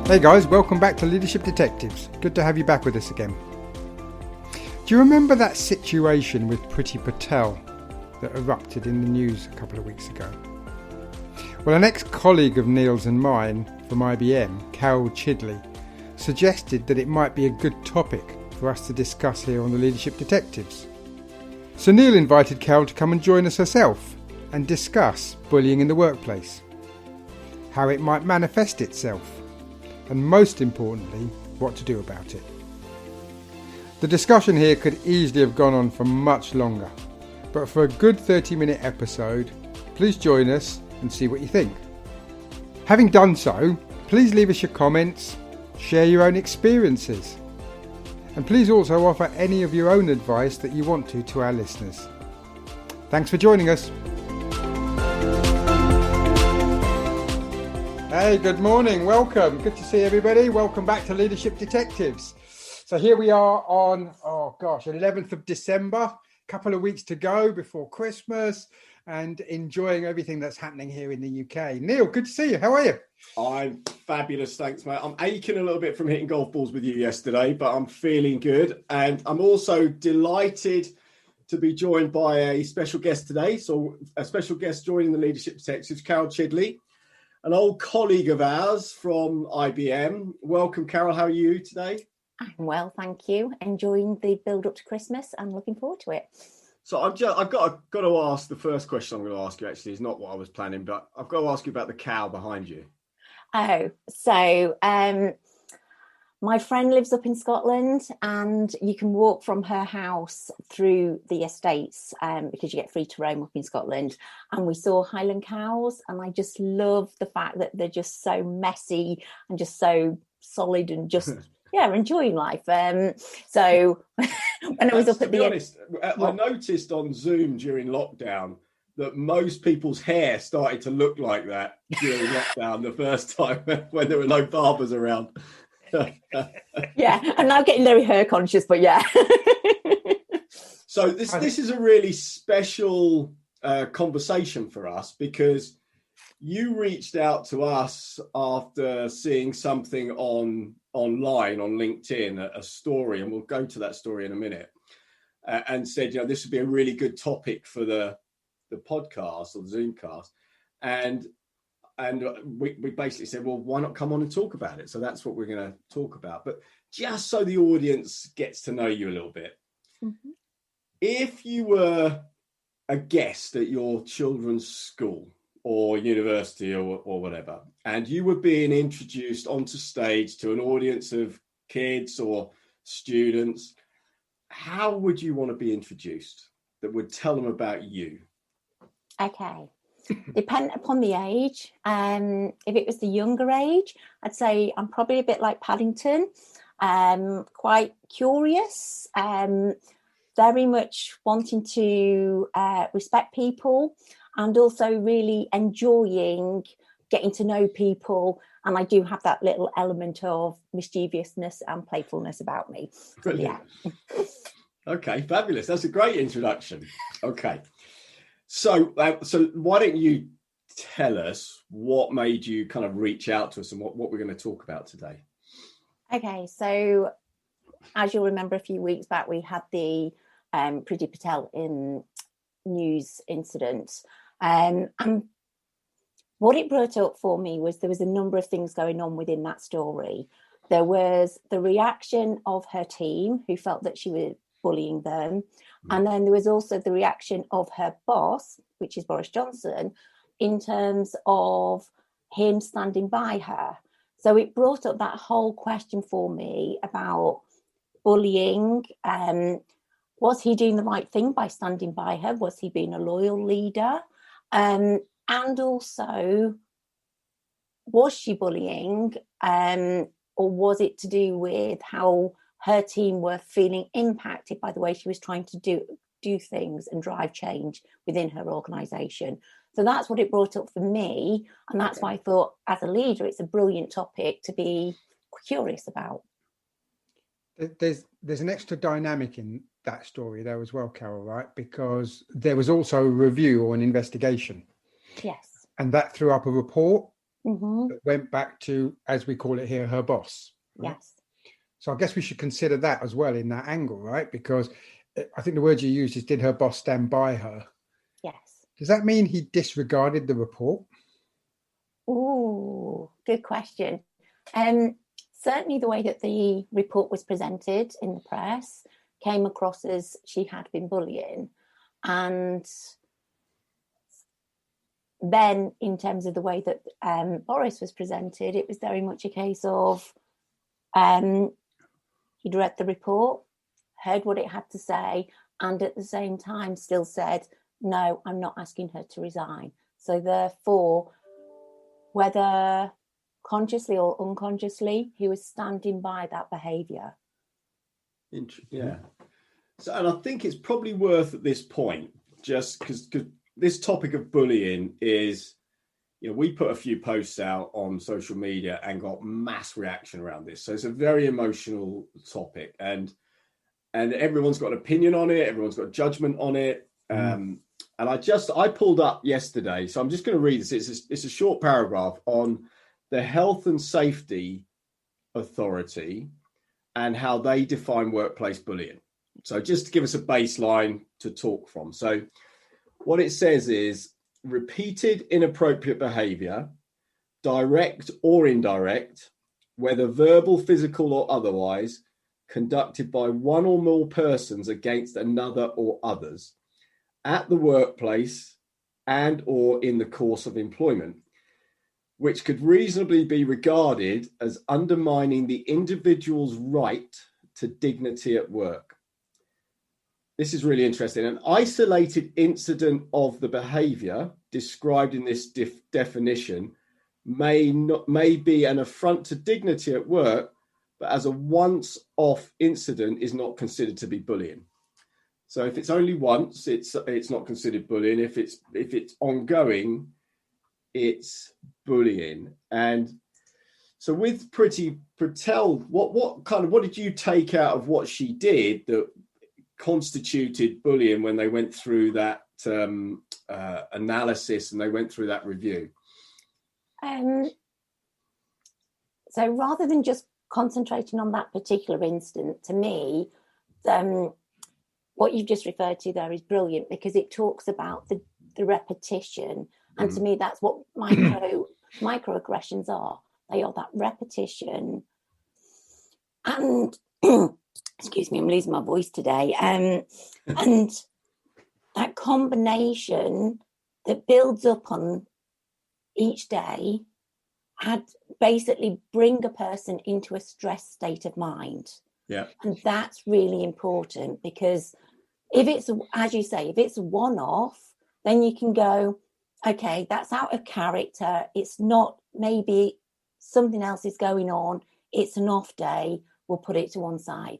Hey guys, welcome back to Leadership Detectives. Good to have you back with us again. Do you remember that situation with Priti Patel that erupted in the news a couple of weeks ago? Well, an ex-colleague of Neil's and mine from IBM, Carol Chidley, suggested that it might be a good topic for us to discuss here on the Leadership Detectives. So Neil invited Carol to come and join us herself and discuss bullying in the workplace, how it might manifest itself, and most importantly, what to do about it. The discussion here could easily have gone on for much longer, but for a good 30-minute episode, please join us and see what you think. Having done so, please leave us your comments, share your own experiences, and please also offer any of your own advice that you want to our listeners. Thanks for joining us. Hey, good morning. Welcome. Good to see everybody. Welcome back to Leadership Detectives. So here we are on, 11th of December, a couple of weeks to go before Christmas and enjoying everything that's happening here in the UK. Neil, good to see you. How are you? I'm fabulous, thanks, mate. I'm aching a little bit from hitting golf balls with you yesterday, but I'm feeling good. And I'm also delighted to be joined by a special guest today. So a special guest joining the Leadership Detectives, Carol Chidley, an old colleague of ours from IBM. Welcome, Carol. How are you today? I'm well, thank you. Enjoying the build up to Christmas and looking forward to it. So I've got to ask, the first question I'm going to ask you actually is not what I was planning, but I've got to ask you about the cow behind you. Oh, so my friend lives up in Scotland and you can walk from her house through the estates because you get free to roam up in Scotland. And we saw Highland cows and I just love the fact that they're just so messy and just so solid and just... Yeah, enjoying life. So when I was up at the end, I noticed on Zoom during lockdown that most people's hair started to look like that during lockdown the first time when there were no barbers around. Yeah, I'm now getting very hair conscious, but yeah. So this is a really special conversation for us because you reached out to us after seeing something online on LinkedIn, a story, and we'll go to that story in a minute, and said, this would be a really good topic for the podcast or the Zoomcast. And we basically said, well, why not come on and talk about it? So that's what we're going to talk about. But just so the audience gets to know you a little bit, mm-hmm. If you were a guest at your children's school or university or whatever, and you were being introduced onto stage to an audience of kids or students, how would you want to be introduced that would tell them about you? Okay. Depending upon the age. If it was the younger age, I'd say I'm probably a bit like Paddington, quite curious, very much wanting to respect people, and also really enjoying getting to know people. And I do have that little element of mischievousness and playfulness about me. Brilliant. Yeah. Okay, fabulous. That's a great introduction. Okay. So why don't you tell us what made you kind of reach out to us and what we're going to talk about today? Okay, so as you'll remember, a few weeks back, we had the Priti Patel in news incident. And what it brought up for me was there was a number of things going on within that story. There was the reaction of her team who felt that she was bullying them. And then there was also the reaction of her boss, which is Boris Johnson, in terms of him standing by her. So it brought up that whole question for me about bullying. Was he doing the right thing by standing by her? Was he being a loyal leader? And also, was she bullying? Or was it to do with how her team were feeling impacted by the way she was trying to do things and drive change within her organisation? So that's what it brought up for me. And that's why I thought, as a leader, it's a brilliant topic to be curious about. There's an extra dynamic in that story there as well, Carol, right? Because there was also a review or an investigation. Yes. And that threw up a report that went back to, as we call it here, her boss. Right? Yes. So I guess we should consider that as well in that angle, right? Because I think the word you used is, did her boss stand by her? Yes. Does that mean he disregarded the report? Ooh, good question. Certainly the way that the report was presented in the press came across as she had been bullying. And then in terms of the way that Boris was presented, it was very much a case of he'd read the report, heard what it had to say, and at the same time still said, no, I'm not asking her to resign. So therefore, whether consciously or unconsciously, he was standing by that behaviour. Yeah. So, and I think it's probably worth at this point, just because this topic of bullying is, we put a few posts out on social media and got mass reaction around this. So it's a very emotional topic, and everyone's got an opinion on it. Everyone's got a judgment on it. And I pulled up yesterday, so I'm just going to read this. It's a short paragraph on the Health and Safety Authority and how they define workplace bullying. So just to give us a baseline to talk from. So what it says is, repeated inappropriate behavior, direct or indirect, whether verbal, physical or otherwise, conducted by one or more persons against another or others at the workplace and or in the course of employment, which could reasonably be regarded as undermining the individual's right to dignity at work. This is really interesting. An isolated incident of the behavior described in this definition may be an affront to dignity at work, but as a once-off incident is not considered to be bullying. So if it's only once, it's not considered bullying. If it's ongoing, it's bullying. And so with Priti Patel, what did you take out of what she did that constituted bullying when they went through that analysis and they went through that review? So rather than just concentrating on that particular incident, to me, what you've just referred to there is brilliant, because it talks about the repetition. And to me, that's what microaggressions are. They are that repetition. And excuse me, I'm losing my voice today. And that combination that builds up on each day had basically bring a person into a stress state of mind. Yeah. And that's really important, because if it's, as you say, if it's a one-off, then you can go, okay, that's out of character. It's not, maybe something else is going on. It's an off day. We'll put it to one side.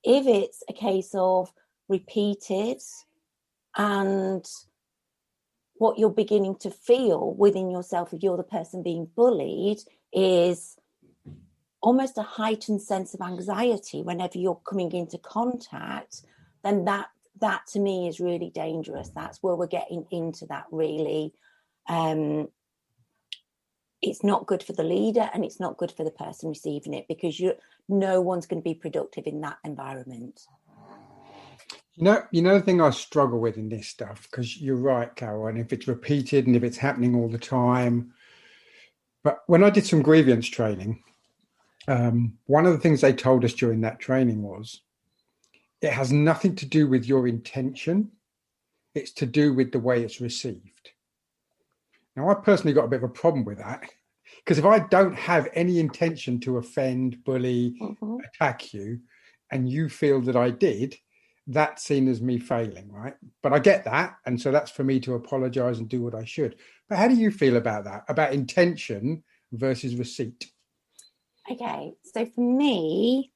If it's a case of repeated, and what you're beginning to feel within yourself, if you're the person being bullied, is almost a heightened sense of anxiety whenever you're coming into contact, then that to me is really dangerous. That's where we're getting into that really. It's not good for the leader, and it's not good for the person receiving it, because no one's going to be productive in that environment. You know the thing I struggle with in this stuff, because you're right, Carol, and if it's repeated and if it's happening all the time. But when I did some grievance training, one of the things they told us during that training was, it has nothing to do with your intention. It's to do with the way it's received. Now, I personally got a bit of a problem with that, because if I don't have any intention to offend, bully, attack you, and you feel that I did, that's seen as me failing, right? But I get that. And so that's for me to apologize and do what I should. But how do you feel about that, about intention versus receipt? Okay, so for me,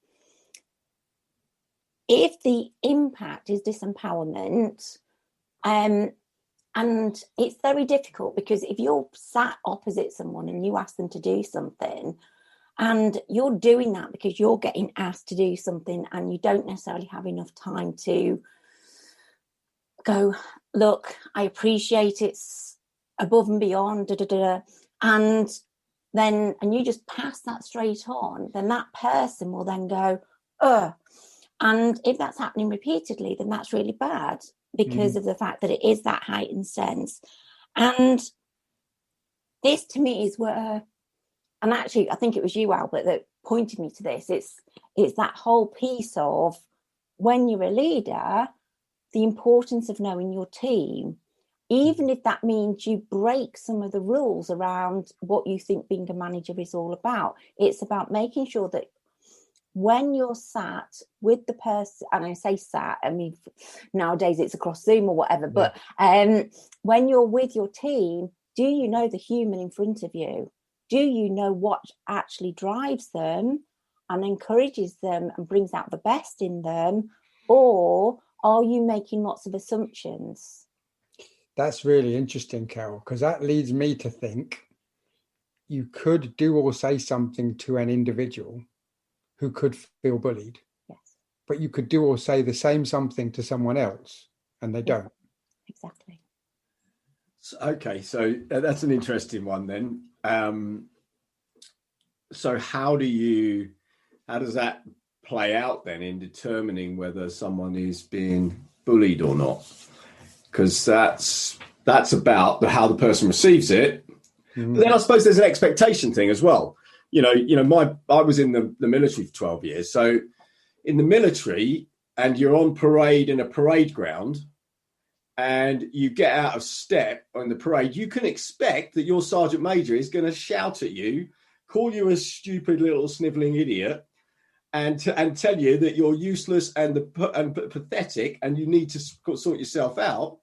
if the impact is disempowerment, and it's very difficult, because if you're sat opposite someone and you ask them to do something, and you're doing that because you're getting asked to do something, and you don't necessarily have enough time to go, look, I appreciate it's above and beyond, and then, and you just pass that straight on, then that person will then go, ugh. And if that's happening repeatedly, then that's really bad because of the fact that it is that heightened sense. And this to me is where, and actually I think it was you, Albert, that pointed me to this. It's that whole piece of when you're a leader, the importance of knowing your team, even if that means you break some of the rules around what you think being a manager is all about. It's about making sure that when you're sat with the person, and I say sat, I mean, nowadays it's across Zoom or whatever, but when you're with your team, do you know the human in front of you? Do you know what actually drives them and encourages them and brings out the best in them? Or are you making lots of assumptions? That's really interesting, Carol, because that leads me to think you could do or say something to an individual who could feel bullied. Yes. But you could do or say the same something to someone else and they don't. Exactly. Okay, so that's an interesting one then. So how does that play out then in determining whether someone is being bullied or not? Because that's about how the person receives it. Mm-hmm. But then I suppose there's an expectation thing as well. I was in the military for 12 years. So in the military, and you're on parade in a parade ground, and you get out of step on the parade, you can expect that your sergeant major is going to shout at you, call you a stupid little sniveling idiot, and tell you that you're useless and pathetic, and you need to sort yourself out.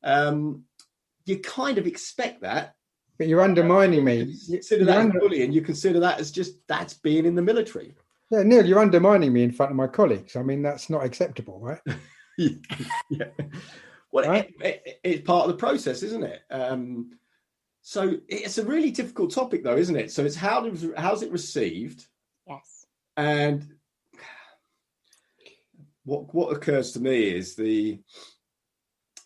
You kind of expect that. But you're undermining me. You consider that as bullying. You consider that as that's being in the military. Yeah, Neil, you're undermining me in front of my colleagues. I mean, that's not acceptable, right? Yeah. Well, right? It's part of the process, isn't it? So it's a really difficult topic, though, isn't it? So it's how's it received? Yes. And what occurs to me is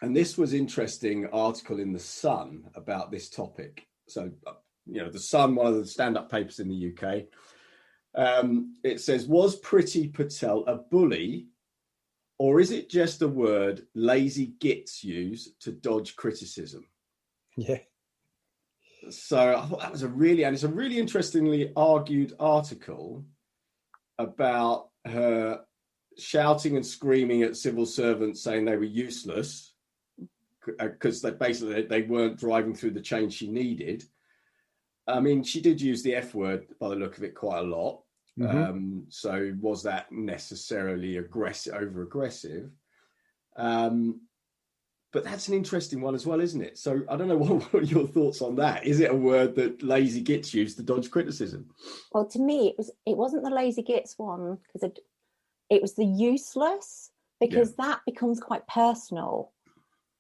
and this was interesting article in The Sun about this topic. So, The Sun, one of the stand-up papers in the UK, it says, was Priti Patel a bully, or is it just a word lazy gits use to dodge criticism? Yeah. So I thought that was it's a really interestingly argued article about her shouting and screaming at civil servants saying they were useless because they weren't driving through the change she needed. I mean, she did use the F word by the look of it quite a lot. Mm-hmm. So was that necessarily over aggressive? But that's an interesting one as well, isn't it? So I don't know what are your thoughts on that. Is it a word that lazy gits used to dodge criticism? Well, to me, it wasn't the lazy gits one, because it was the useless, because that becomes quite personal.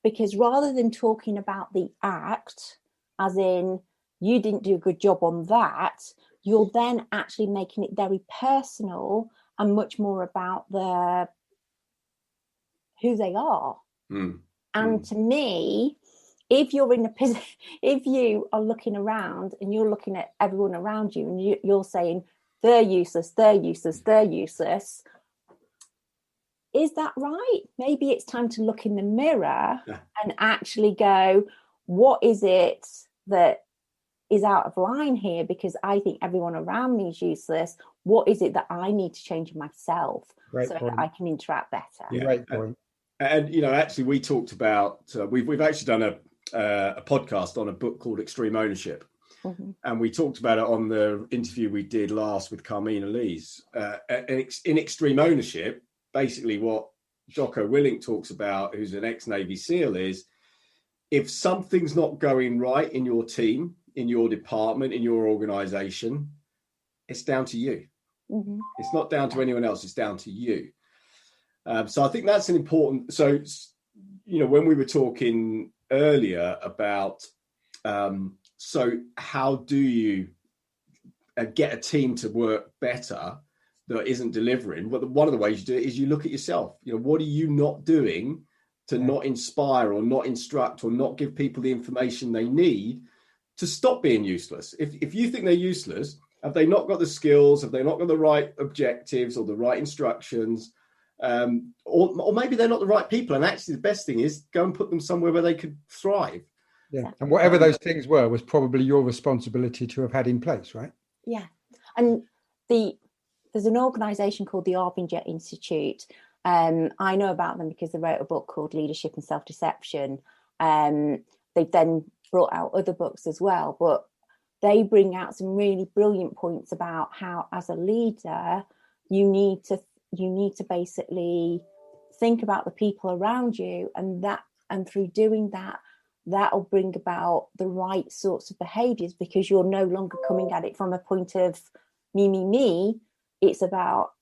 Because rather than talking about the act, as in you didn't do a good job on that, you're then actually making it very personal and much more about who they are. Mm. And to me, if you're in a position, if you are looking around and you're looking at everyone around you and you're saying they're useless, they're useless, they're useless, is that right? Maybe it's time to look in the mirror and actually go, what is it that is out of line here? Because I think everyone around me is useless. What is it that I need to change in myself that I can interact better? Yeah. Great point. And actually, we talked about we've actually done a podcast on a book called Extreme Ownership, and we talked about it on the interview we did last with Carmina Lees. In Extreme Ownership, basically what Jocko Willink talks about, who's an ex-Navy SEAL, is if something's not going right in your team, in your department, in your organization, it's down to you. Mm-hmm. It's not down to anyone else. It's down to you. So I think that's an important. So, when we were talking earlier about, so how do you get a team to work better that isn't delivering? Well, one of the ways you do it is you look at yourself. What are you not doing to not inspire or not instruct or not give people the information they need to stop being useless. If you think they're useless, have they not got the skills? Have they not got the right objectives or the right instructions? Or maybe they're not the right people. And actually, the best thing is go and put them somewhere where they could thrive. Yeah, and whatever those things were was probably your responsibility to have had in place, right? Yeah, and there's an organisation called the Arbinger Institute. I know about them because they wrote a book called Leadership and Self-Deception. They've then brought out other books as well, but they bring out some really brilliant points about how, as a leader, you need to basically think about the people around you, and through doing that, that'll bring about the right sorts of behaviours, because you're no longer coming at it from a point of me. It's about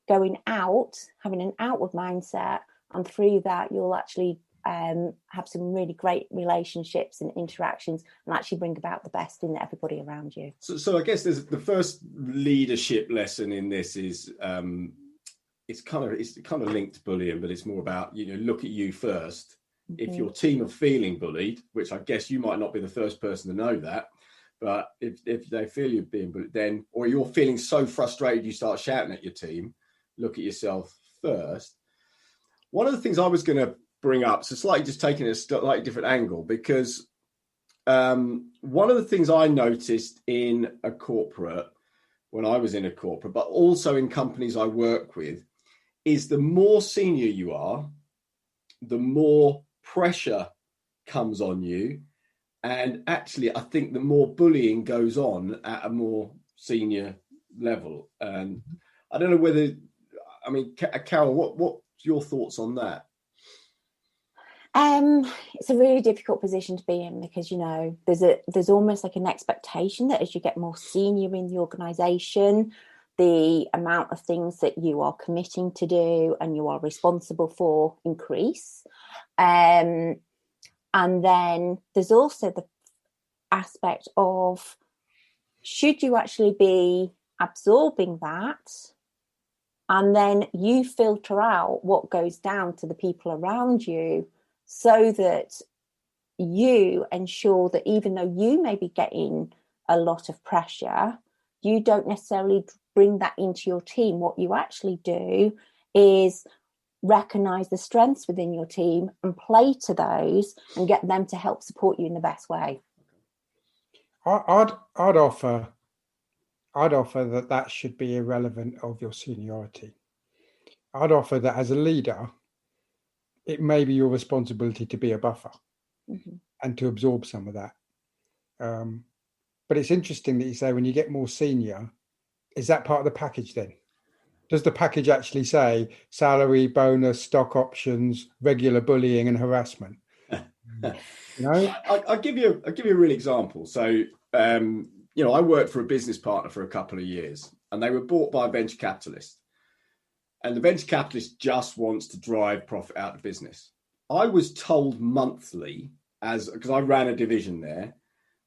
going out, having an outward mindset, and through that you'll actually have some really great relationships and interactions, and actually bring about the best in everybody around you. So I guess there's the first leadership lesson in this is it's kind of linked to bullying, but it's more about, look at you first. Mm-hmm. If your team are feeling bullied, which I guess you might not be the first person to know that, but if they feel you're being bullied, then, or you're feeling so frustrated you start shouting at your team, look at yourself first. One of the things I was going to bring up, so slightly just taking a slightly different angle, because one of the things I noticed in a corporate, when I was in a corporate, but also in companies I work with, is the more senior you are, the more pressure comes on you. And actually, I think the more bullying goes on at a more senior level. And I don't know whether, Carol, what's your thoughts on that? It's a really difficult position to be in, because there's almost like an expectation that as you get more senior in the organisation, the amount of things that you are committing to do and you are responsible for increase. And then there's also the aspect of, should you actually be absorbing that, and then you filter out what goes down to the people around you, so that you ensure that even though you may be getting a lot of pressure, you don't necessarily bring that into your team. What you actually do is recognise the strengths within your team and play to those and get them to help support you in the best way. I'd offer that should be irrelevant of your seniority. I'd offer that as a leader, it may be your responsibility to be a buffer, mm-hmm. and to absorb some of that. But it's interesting that you say when you get more senior, is that part of the package then? Does the package actually say salary, bonus, stock options, regular bullying and harassment? I'll give you a real example. So, I worked for a business partner for a couple of years, and they were bought by a venture capitalist. And the venture capitalist just wants to drive profit out of business. I was told monthly, because I ran a division there,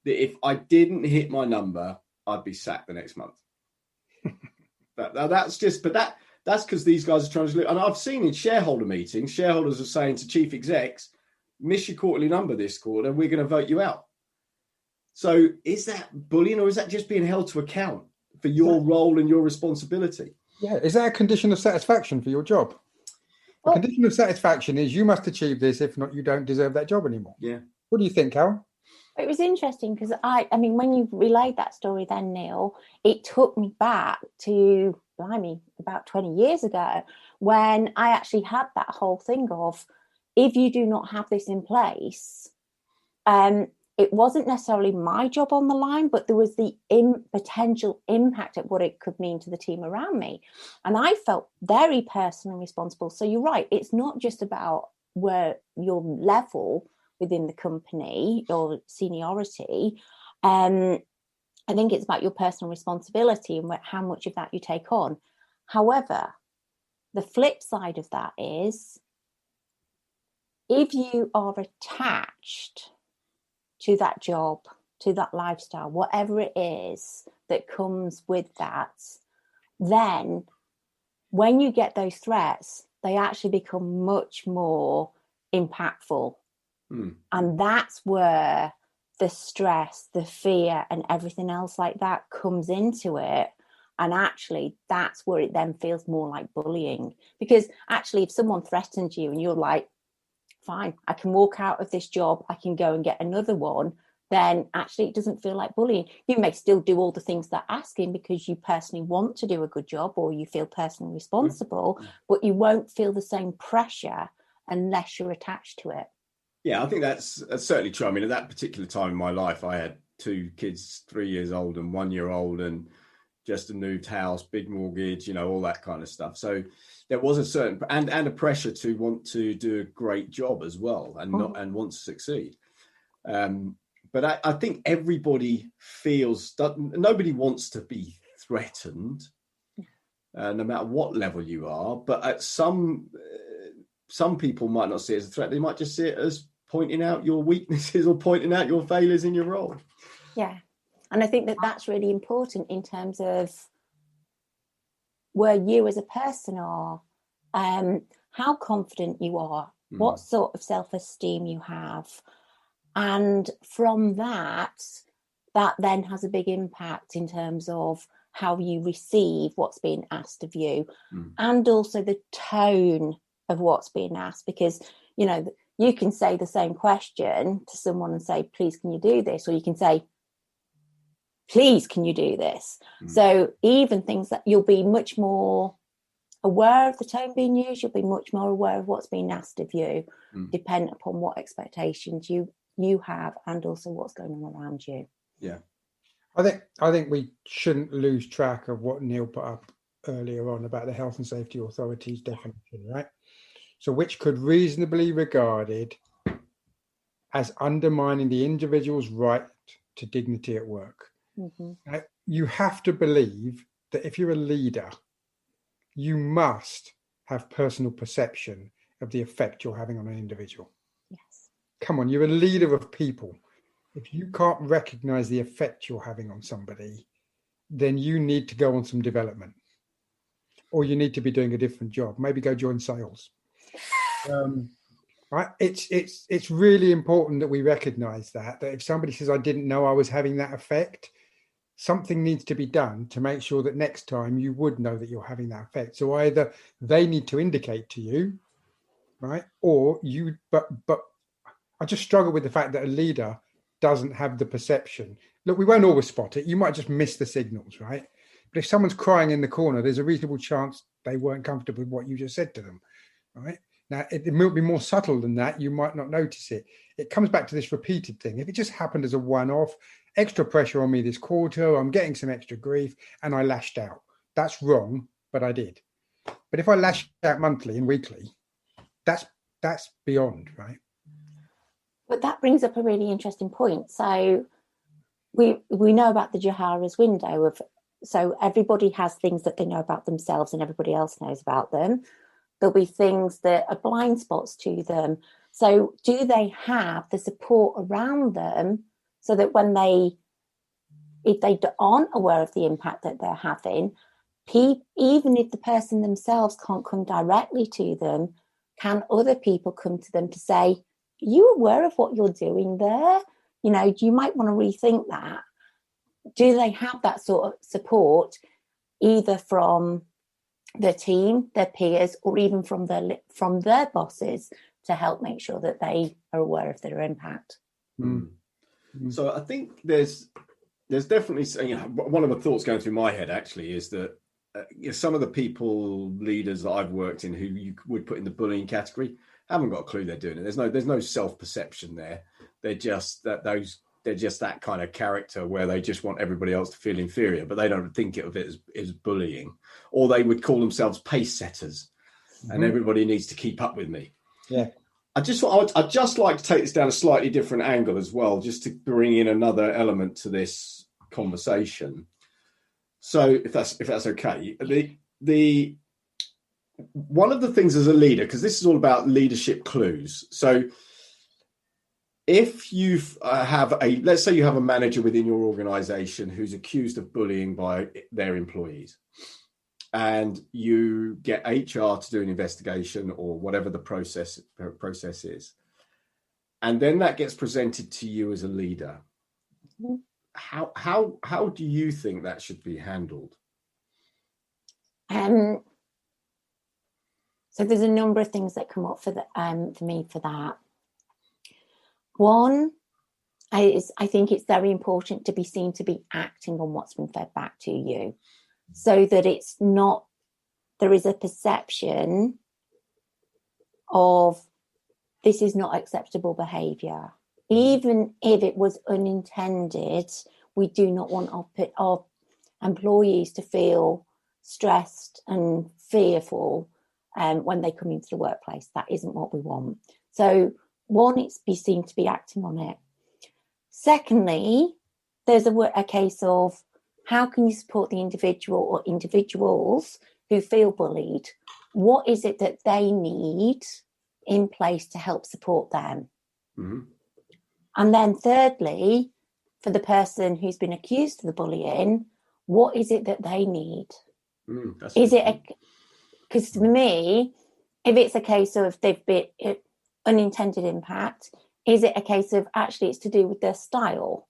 that if I didn't hit my number, I'd be sacked the next month. That's because these guys are trying to. And I've seen in shareholder meetings, shareholders are saying to chief execs, "Miss your quarterly number this quarter, we're going to vote you out." So is that bullying, or is that just being held to account for your role and your responsibility? Yeah, is that a condition of satisfaction for your job? A condition of satisfaction is you must achieve this, if not, you don't deserve that job anymore. Yeah. What do you think, Carol? It was interesting because when you relayed that story then, Neil, it took me back to, about 20 years ago, when I actually had that whole thing of, if you do not have this in place, it wasn't necessarily my job on the line, but there was the potential impact at what it could mean to the team around me. And I felt very personally responsible. So you're right. It's not just about where your level within the company or seniority. I think it's about your personal responsibility and how much of that you take on. However, the flip side of that is, if you are attached to that job, to that lifestyle, whatever it is that comes with that, then when you get those threats, they actually become much more impactful. And that's where the stress, the fear, and everything else like that comes into it. And actually, that's where it then feels more like bullying. Because actually, if someone threatens you and you're like, fine, I can walk out of this job, I can go and get another one, then actually it doesn't feel like bullying. You may still do all the things they're asking because you personally want to do a good job or you feel personally responsible, but you won't feel the same pressure unless you're attached to it. Yeah, I think that's certainly true. I mean, at that particular time in my life, I had two kids, 3 years old and 1 year old, and just a moved house, big mortgage, all that kind of stuff. So there was a certain and a pressure to want to do a great job as well, and want to succeed. But I think everybody feels that nobody wants to be threatened, no matter what level you are. But at some people might not see it as a threat; they might just see it as pointing out your weaknesses or pointing out your failures in your role. Yeah, and I think that that's really important in terms of where you as a person are, how confident you are, what sort of self-esteem you have. And from that then has a big impact in terms of how you receive what's being asked of you, and also the tone of what's being asked. Because, you can say the same question to someone and say, please, can you do this? Or you can say, please, can you do this? So even things that you'll be much more aware of the tone being used, you'll be much more aware of what's being asked of you, depending upon what expectations you have and also what's going on around you. Yeah. I think we shouldn't lose track of what Neil put up earlier on about the Health and Safety Authority's definition, right? So which could reasonably be regarded as undermining the individual's right to dignity at work. Now, you have to believe that if you're a leader, you must have personal perception of the effect you're having on an individual. Yes. Come on, you're a leader of people. If you can't recognize the effect you're having on somebody, then you need to go on some development, or you need to be doing a different job. Maybe go join sales. Right? It's really important that we recognize that if somebody says, I didn't know I was having that effect, something needs to be done to make sure that next time you would know that you're having that effect. So either they need to indicate to you, right? Or you, but I just struggle with the fact that a leader doesn't have the perception. Look, we won't always spot it. You might just miss the signals, right? But if someone's crying in the corner, there's a reasonable chance they weren't comfortable with what you just said to them, right? Now, it might be more subtle than that. You might not notice it. It comes back to this repeated thing. If it just happened as a one-off, extra pressure on me this quarter, I'm getting some extra grief, and I lashed out. That's wrong, but I did. But if I lash out monthly and weekly, that's beyond, right? But that brings up a really interesting point. So we know about the Johara's window of, so everybody has things that they know about themselves and everybody else knows about them. There'll be things that are blind spots to them. So do they have the support around them so that if they aren't aware of the impact that they're having, even if the person themselves can't come directly to them, can other people come to them to say, are you aware of what you're doing there? You might want to rethink that. Do they have that sort of support, either from their team, their peers, or even from their bosses, to help make sure that they are aware of their impact? So I think there's definitely, one of the thoughts going through my head actually is that some of the leaders that I've worked in who you would put in the bullying category haven't got a clue they're doing it. There's no self-perception there. They're just that kind of character where they just want everybody else to feel inferior, but they don't think of it as bullying. Or they would call themselves pace setters, and everybody needs to keep up with me. Yeah. I'd just like to take this down a slightly different angle as well, just to bring in another element to this conversation. So if that's okay, the one of the things as a leader, because this is all about leadership clues. So if you let's say you have a manager within your organization who's accused of bullying by their employees, and you get HR to do an investigation or whatever the process is, and then that gets presented to you as a leader. Mhm. How do you think that should be handled? So there's a number of things that come up for me for that. One, I think it's very important to be seen to be acting on what's been fed back to you, so that it's not, there is a perception of this is not acceptable behaviour. Even if it was unintended, we do not want our employees to feel stressed and fearful when they come into the workplace. That isn't what we want. So one, it's be seen to be acting on it. Secondly, there's a case of how can you support the individual or individuals who feel bullied? What is it that they need in place to help support them? Mm-hmm. And then thirdly, for the person who's been accused of the bullying, what is it that they need? Is it because for me, if it's a case of they've been unintended impact, is it a case of actually it's to do with their style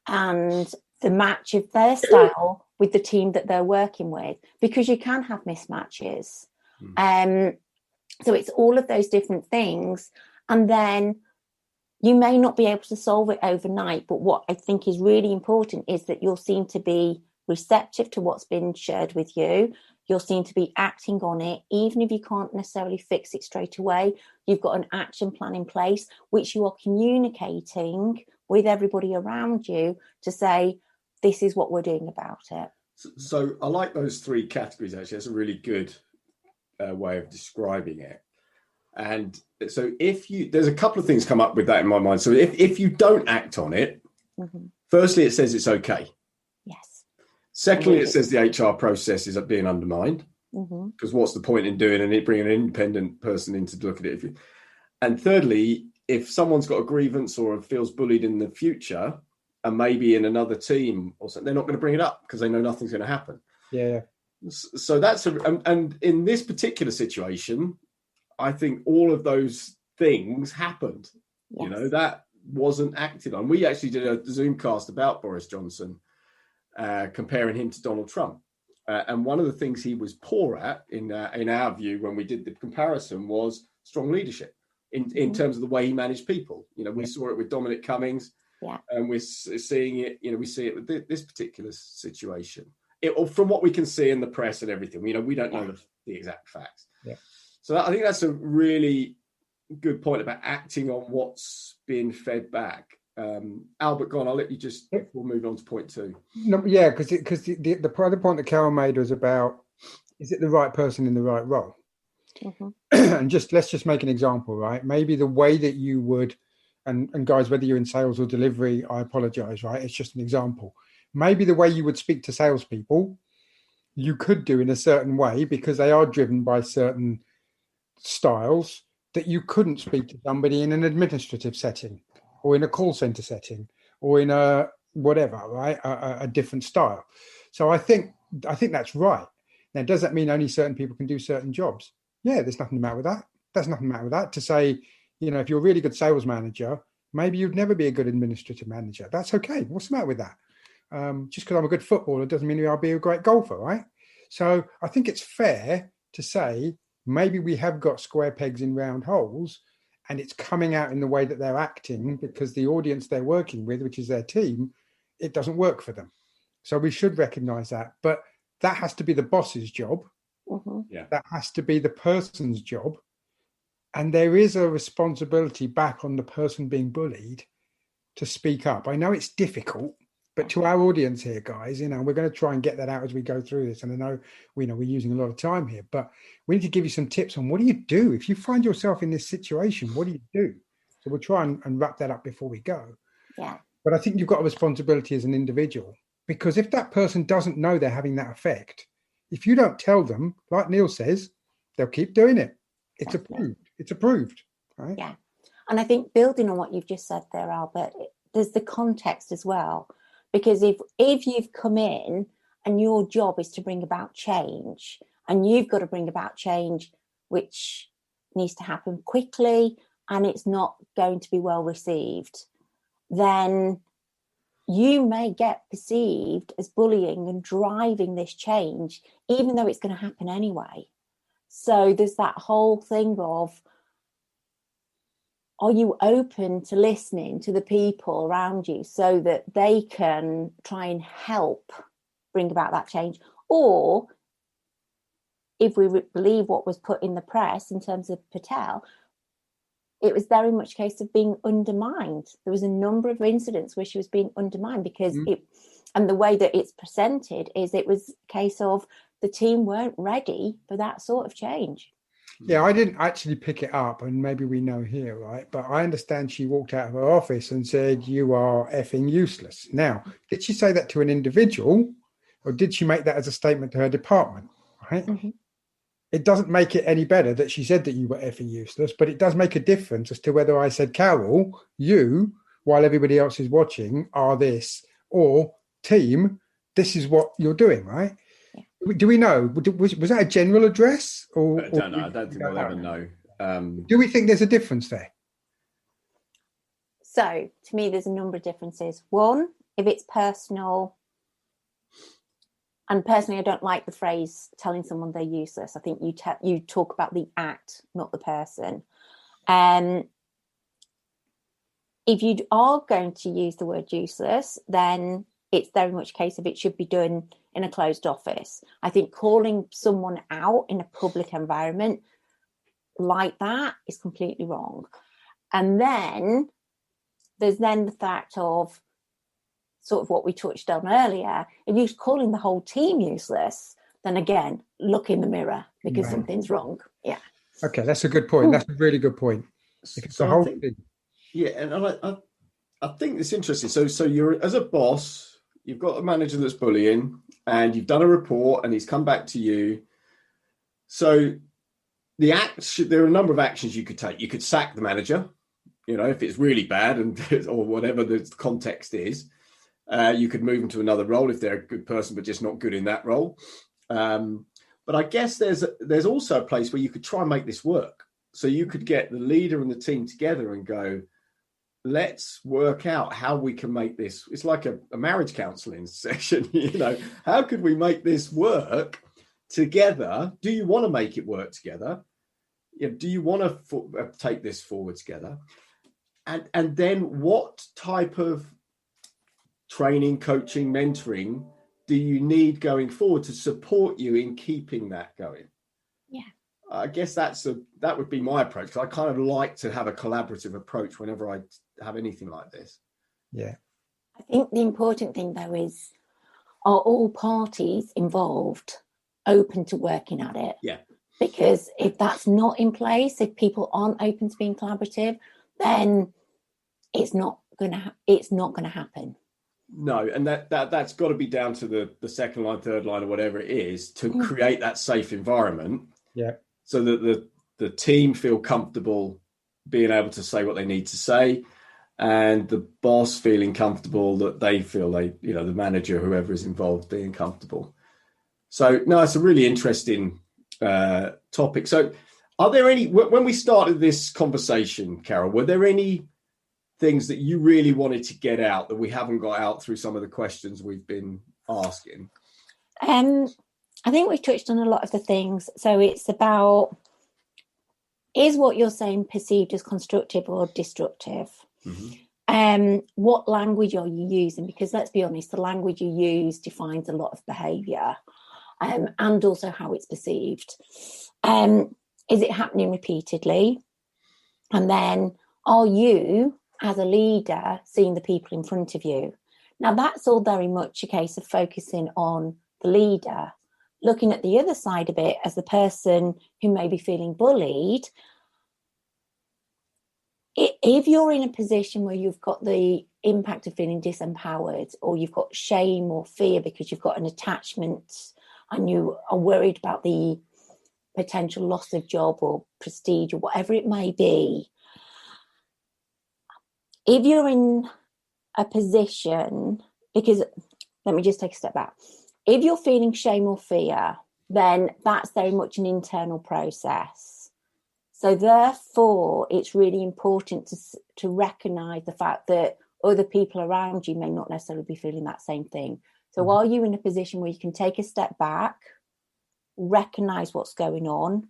and the match of their style with the team that they're working with? Because you can have mismatches. So it's all of those different things. And then you may not be able to solve it overnight, but what I think is really important is that you'll seem to be receptive to what's been shared with you. You'll seem to be acting on it, even if you can't necessarily fix it straight away. You've got an action plan in place, which you are communicating with everybody around you to say, this is what we're doing about it. So I like those three categories, actually. That's a really good way of describing it. And so there's a couple of things come up with that in my mind. So if you don't act on it, firstly, it says it's okay. Yes. Secondly, it says the HR process is being undermined, because what's the point in doing it, bringing an independent person in to look at it? And thirdly, if someone's got a grievance or feels bullied in the future, and maybe in another team or something, they're not going to bring it up because they know nothing's going to happen. Yeah. So that's and in this particular situation, I think all of those things happened. Yes. You know, that wasn't acted on. We actually did a Zoomcast about Boris Johnson, comparing him to Donald Trump. And one of the things he was poor at, in our view, when we did the comparison, was strong leadership in terms of the way he managed people. You know, we saw it with Dominic Cummings, and we're seeing it. You know, we see it with this particular situation. From what we can see in the press and everything, you know, we don't know the exact facts. Yeah. So I think that's a really good point about acting on what's been fed back. Albert, go on. I'll let you we'll move on to point two. No, yeah, because the other point that Carol made was about, is it the right person in the right role? And let's just make an example, right? Maybe the way that you would, and guys, whether you're in sales or delivery, I apologize, right? It's just an example. Maybe the way you would speak to salespeople, you could do in a certain way because they are driven by certain styles that you couldn't speak to somebody in an administrative setting or in a call center setting or in a whatever, right? A different style. So I think that's right. Now, does that mean only certain people can do certain jobs? Yeah, there's nothing the matter with that. There's nothing the matter with that. To say, you know, if you're a really good sales manager, maybe you'd never be a good administrative manager. That's okay. What's the matter with that? Just because I'm a good footballer doesn't mean I'll be a great golfer, right? So I think it's fair to say maybe we have got square pegs in round holes, and it's coming out in the way that they're acting because the audience they're working with, which is their team, it doesn't work for them. So we should recognize that. But that has to be the boss's job. That has to be the person's job. And there is a responsibility back on the person being bullied to speak up. I know it's difficult, but to our audience here, guys, you know, we're going to try and get that out as we go through this. And I know, we're using a lot of time here, but we need to give you some tips on what do you do if you find yourself in this situation. What do you do? So we'll try and wrap that up before we go. Yeah. But I think you've got a responsibility as an individual, because if that person doesn't know they're having that effect, if you don't tell them, like Neil says, they'll keep doing it. It's approved. It's approved. Right? Yeah. And I think building on what you've just said there, Albert, there's the context as well. Because if you've come in and your job is to bring about change, and you've got to bring about change which needs to happen quickly and it's not going to be well received, then you may get perceived as bullying and driving this change, even though it's going to happen anyway. So there's that whole thing of, are you open to listening to the people around you so that they can try and help bring about that change? Or if we believe what was put in the press in terms of Patel, it was very much a case of being undermined. There was a number of incidents where she was being undermined because and the way that it's presented is it was a case of the team weren't ready for that sort of change. Yeah, I didn't actually pick it up, and maybe we know here, right? But I understand she walked out of her office and said, "You are effing useless." Now, did she say that to an individual, or did she make that as a statement to her department, right? Mm-hmm. It doesn't make it any better that she said that you were effing useless, but it does make a difference as to whether I said, "Carol, you, while everybody else is watching, are this," or "Team, this is what you're doing," right? Do we know? Was that a general address? Or I don't know. I don't think we'll ever know. Do we think there's a difference there? So, to me, there's a number of differences. One, if it's personal, and personally, I don't like the phrase telling someone they're useless. I think you talk about the act, not the person. If you are going to use the word useless, then it's very much a case of it should be done in a closed office. I think calling someone out in a public environment like that is completely wrong. And then there's then the fact of sort of what we touched on earlier. If you're calling the whole team useless, then again, look in the mirror because something's wrong. Yeah. Okay, that's a good point. That's a really good point. Because the whole thing. Yeah, and I think it's interesting. So you're, as a boss, you've got a manager that's bullying, and you've done a report, and he's come back to you. So there are a number of actions you could take. You could sack the manager, if it's really bad, and or whatever the context is. You could move them to another role if they're a good person, but just not good in that role. But I guess there's also a place where you could try and make this work. So you could get the leader and the team together and go, let's work out how we can make this. It's like a marriage counseling session, how could we make this work together? Do you want to make it work together? Do you want to take this forward together? And then what type of training, coaching, mentoring do you need going forward to support you in keeping that going? Yeah. I guess that would be my approach, because I kind of like to have a collaborative approach whenever I have anything like this. Yeah. I think the important thing, though, is, are all parties involved open to working at it? Yeah. Because if that's not in place, if people aren't open to being collaborative, then it's not gonna happen. No, and that's got to be down to the second line, third line, or whatever it is, to create that safe environment. Yeah. So that the team feel comfortable being able to say what they need to say, and the boss feeling comfortable that they feel the manager, whoever is involved, being comfortable. So no, it's a really interesting topic. So are there any, when we started this conversation, Carol, were there any things that you really wanted to get out that we haven't got out through some of the questions we've been asking? I think we've touched on a lot of the things. So it's about, is what you're saying perceived as constructive or destructive? Mm-hmm. What language are you using? Because let's be honest, the language you use defines a lot of behaviour, and also how it's perceived. Is it happening repeatedly? And then are you, as a leader, seeing the people in front of you? Now, that's all very much a case of focusing on the leader, looking at the other side of it as the person who may be feeling bullied. If you're in a position where you've got the impact of feeling disempowered, or you've got shame or fear because you've got an attachment and you are worried about the potential loss of job or prestige or whatever it may be, if you're in a position, because let me just take a step back. If you're feeling shame or fear, then that's very much an internal process. So therefore, it's really important to recognise the fact that other people around you may not necessarily be feeling that same thing. So while you're in a position where you can take a step back, recognise what's going on,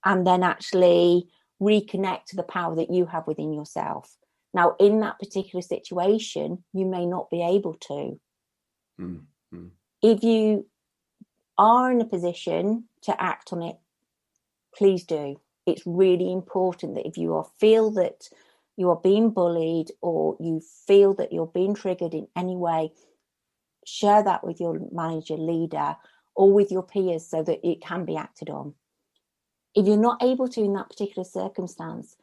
and then actually reconnect to the power that you have within yourself. Now, in that particular situation, you may not be able to. Mm-hmm. If you are in a position to act on it, please do. It's really important that if you feel that you are being bullied or you feel that you're being triggered in any way, share that with your manager, leader, or with your peers so that it can be acted on. If you're not able to in that particular circumstance,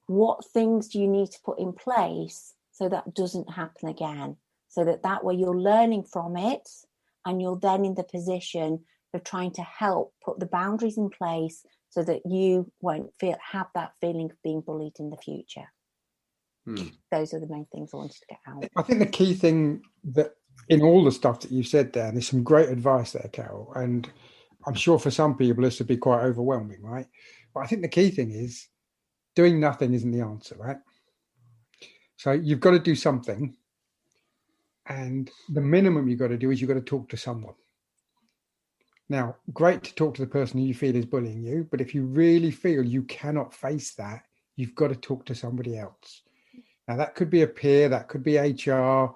what things do you need to put in place so that doesn't happen again? So that way you're learning from it, and you're then in the position of trying to help put the boundaries in place so that you won't have that feeling of being bullied in the future. Those are the main things I wanted to get out. I think the key thing that in all the stuff that you said there, and there's some great advice there, Carol, and I'm sure for some people this would be quite overwhelming, right? But I think the key thing is doing nothing isn't the answer, right? So you've got to do something, and the minimum you've got to do is you've got to talk to someone. Now, great to talk to the person who you feel is bullying you, but if you really feel you cannot face that, you've got to talk to somebody else. Now, that could be a peer, that could be HR,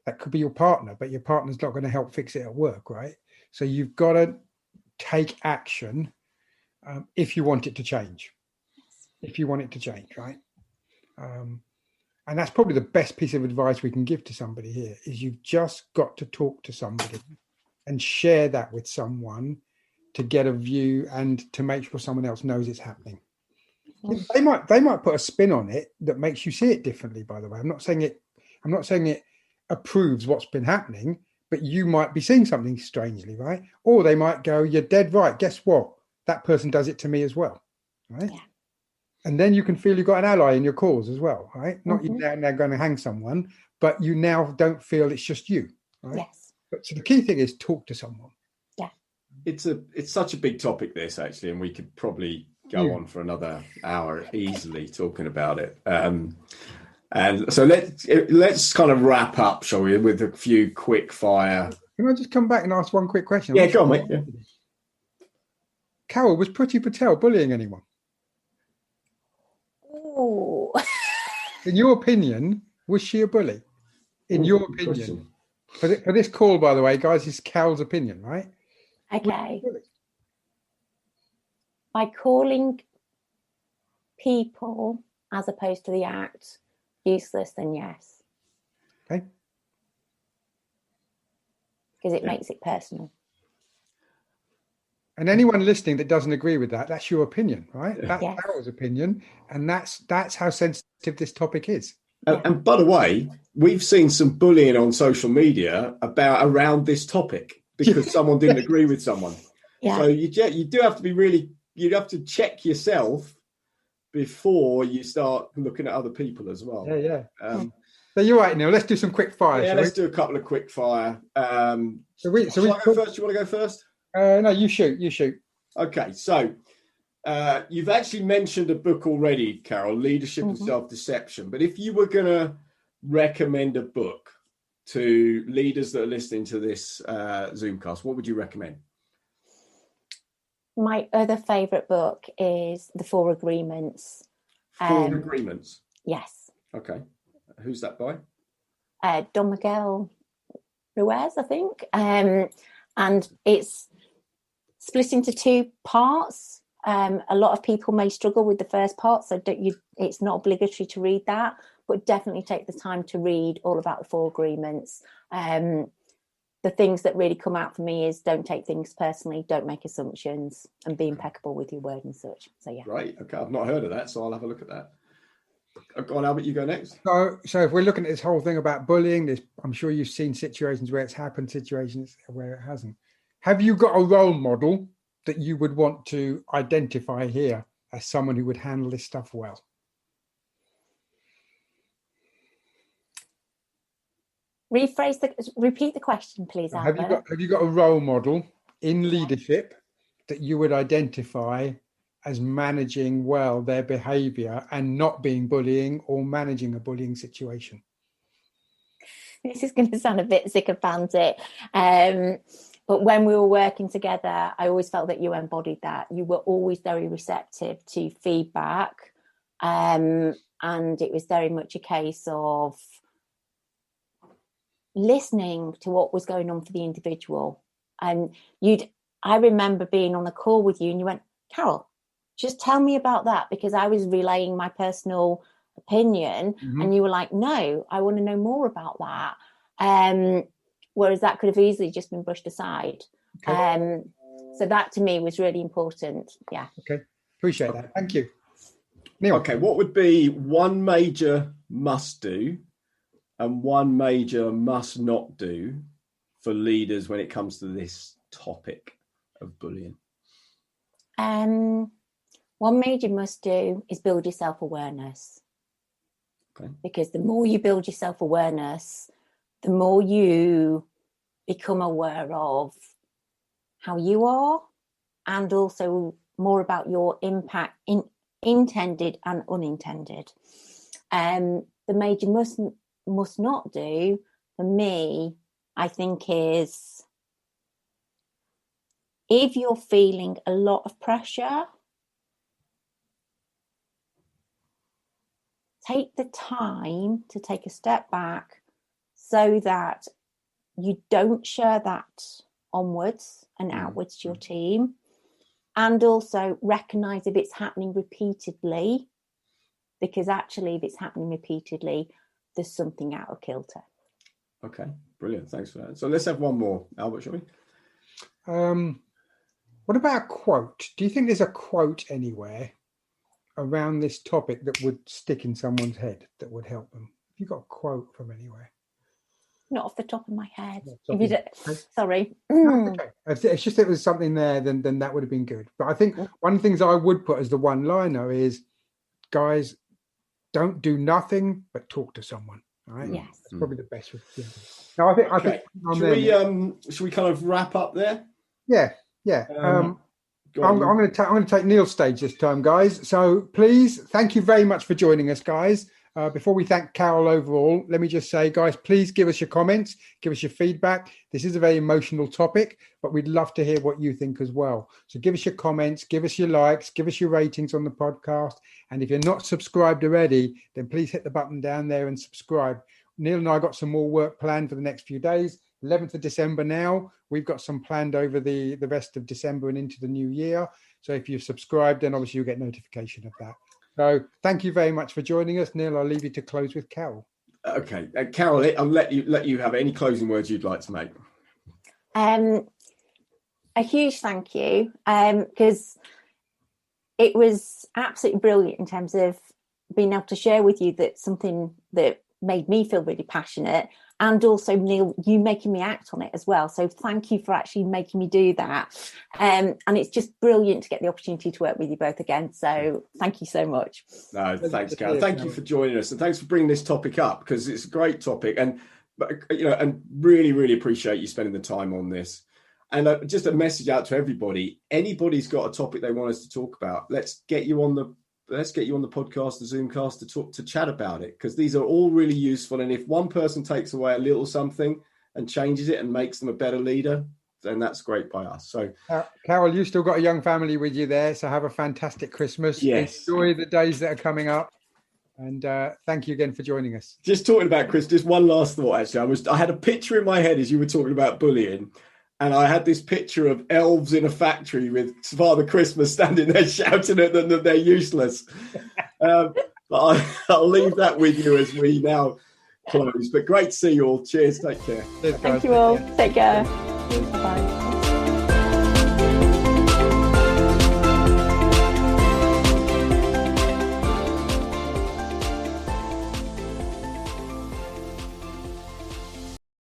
that could be your partner, but your partner's not going to help fix it at work, right? So you've got to take action if you want it to change. If you want it to change, right? And that's probably the best piece of advice we can give to somebody here, is you've just got to talk to somebody and share that with someone to get a view and to make sure someone else knows it's happening. They might put a spin on it that makes you see it differently, by the way. I'm not saying it approves what's been happening, but you might be seeing something strangely, right? Or they might go, you're dead right. Guess what? That person does it to me as well, right? Yeah. And then you can feel you've got an ally in your cause as well, right? Not you now going to hang someone, but you now don't feel it's just you, right? Yes. But so the key thing is talk to someone. Yeah. It's such a big topic, this, actually, and we could probably go on for another hour easily talking about it. And so let's kind of wrap up, shall we, with a few quick fire. Can I just come back and ask one quick question? Yeah, go on, mate. Yeah. Carol, was Priti Patel bullying anyone? Oh. In your opinion, was she a bully? In your opinion? For this call, by the way, guys, it's Carol's opinion, right? Okay. By calling people, as opposed to the act, useless, then yes. Okay. Because it makes it personal. And anyone listening that doesn't agree with that, that's your opinion, right? That's Carol's opinion. And that's how sensitive this topic is. And by the way, we've seen some bullying on social media around this topic because someone didn't agree with someone. Yeah. So you do have to be you have to check yourself before you start looking at other people as well. Yeah. So you're right, Neil. Let's do some quick fire. Yeah, let's do a couple of quick fire. Shall I go first? You want to go first? No, you shoot. Okay, so you've actually mentioned a book already, Carol, Leadership and Self-Deception. But if you were going to recommend a book to leaders that are listening to this Zoomcast, what would you recommend? My other favourite book is The 4 Agreements. 4 Agreements? Yes. Okay. Who's that by? Don Miguel Ruiz, I think. And it's split into 2 parts. A lot of people may struggle with the first part, so it's not obligatory to read that, but definitely take the time to read all about the 4 agreements. The things that really come out for me is don't take things personally, don't make assumptions, and be impeccable with your word and such. So yeah. Right. Okay. I've not heard of that, so I'll have a look at that. Go on, Albert, you go next. So if we're looking at this whole thing about bullying, I'm sure you've seen situations where it's happened, situations where it hasn't. Have you got a role model that you would want to identify here as someone who would handle this stuff well? Repeat the question, please, Albert. Have you got a role model in leadership that you would identify as managing well their behavior and not being bullying or managing a bullying situation? This is going to sound a bit sycophantic, but when we were working together, I always felt that you embodied that. You were always very receptive to feedback, and it was very much a case of listening to what was going on for the individual. And I remember being on a call with you and you went, Carol, just tell me about that, because I was relaying my personal opinion, and you were like, no, I want to know more about that. Whereas that could have easily just been brushed aside. Okay. So that to me was really important. Yeah. Okay. Appreciate that. Thank you. Neil. Okay. What would be one major must do and one major must not do for leaders when it comes to this topic of bullying? One major must do is build your self-awareness. Okay. Because the more you build your self-awareness, the more you become aware of how you are, and also more about your impact, intended and unintended. The major must not do for me, I think, is if you're feeling a lot of pressure, take the time to take a step back so that you don't share that onwards and outwards to your team, and also recognise if it's happening repeatedly, because actually if it's happening repeatedly, there's something out of kilter. Okay, brilliant. Thanks for that. So let's have one more. Albert, shall we? What about a quote? Do you think there's a quote anywhere around this topic that would stick in someone's head that would help them? Have you got a quote from anywhere? Not off the top of my head. Okay. Sorry. No, okay. It's just if there's something there, then that would have been good. But I think one of the things I would put as the one-liner is, guys, don't do nothing but talk to someone. Right? Yes. That's probably the best. No, I think. Should we kind of wrap up there? Yeah. I'm going to take Neil's stage this time, guys. So please, thank you very much for joining us, guys. Before we thank Carol overall, let me just say, guys, please give us your comments, give us your feedback. This is a very emotional topic, but we'd love to hear what you think as well. So give us your comments, give us your likes, give us your ratings on the podcast. And if you're not subscribed already, then please hit the button down there and subscribe. Neil and I got some more work planned for the next few days. 11th of December now. We've got some planned over the rest of December and into the new year. So if you've subscribed, then obviously you'll get notification of that. So thank you very much for joining us. Neil, I'll leave you to close with Carol. Okay. Carol, I'll let you have any closing words you'd like to make. A huge thank you, because it was absolutely brilliant in terms of being able to share with you that something that made me feel really passionate, and also, Neil, you making me act on it as well. So thank you for actually making me do that. And it's just brilliant to get the opportunity to work with you both again. So thank you so much. No, thanks, Carol. Thank you for joining us, and thanks for bringing this topic up, because it's a great topic, and really, really appreciate you spending the time on this. And just a message out to everybody: anybody's got a topic they want us to talk about, let's get you on the podcast, the Zoomcast, to chat about it, because these are all really useful. And if one person takes away a little something and changes it and makes them a better leader, then that's great by us. So Carol, you've still got a young family with you there, so have a fantastic Christmas. Yes. Enjoy the days that are coming up, and thank you again for joining us. Just talking about Chris, just one last thought. Actually, I had a picture in my head as you were talking about bullying, and I had this picture of elves in a factory with Father Christmas standing there shouting at them that they're useless. But I'll leave that with you as we now close. But great to see you all. Cheers. Take care. Thank you all. Take care. Bye.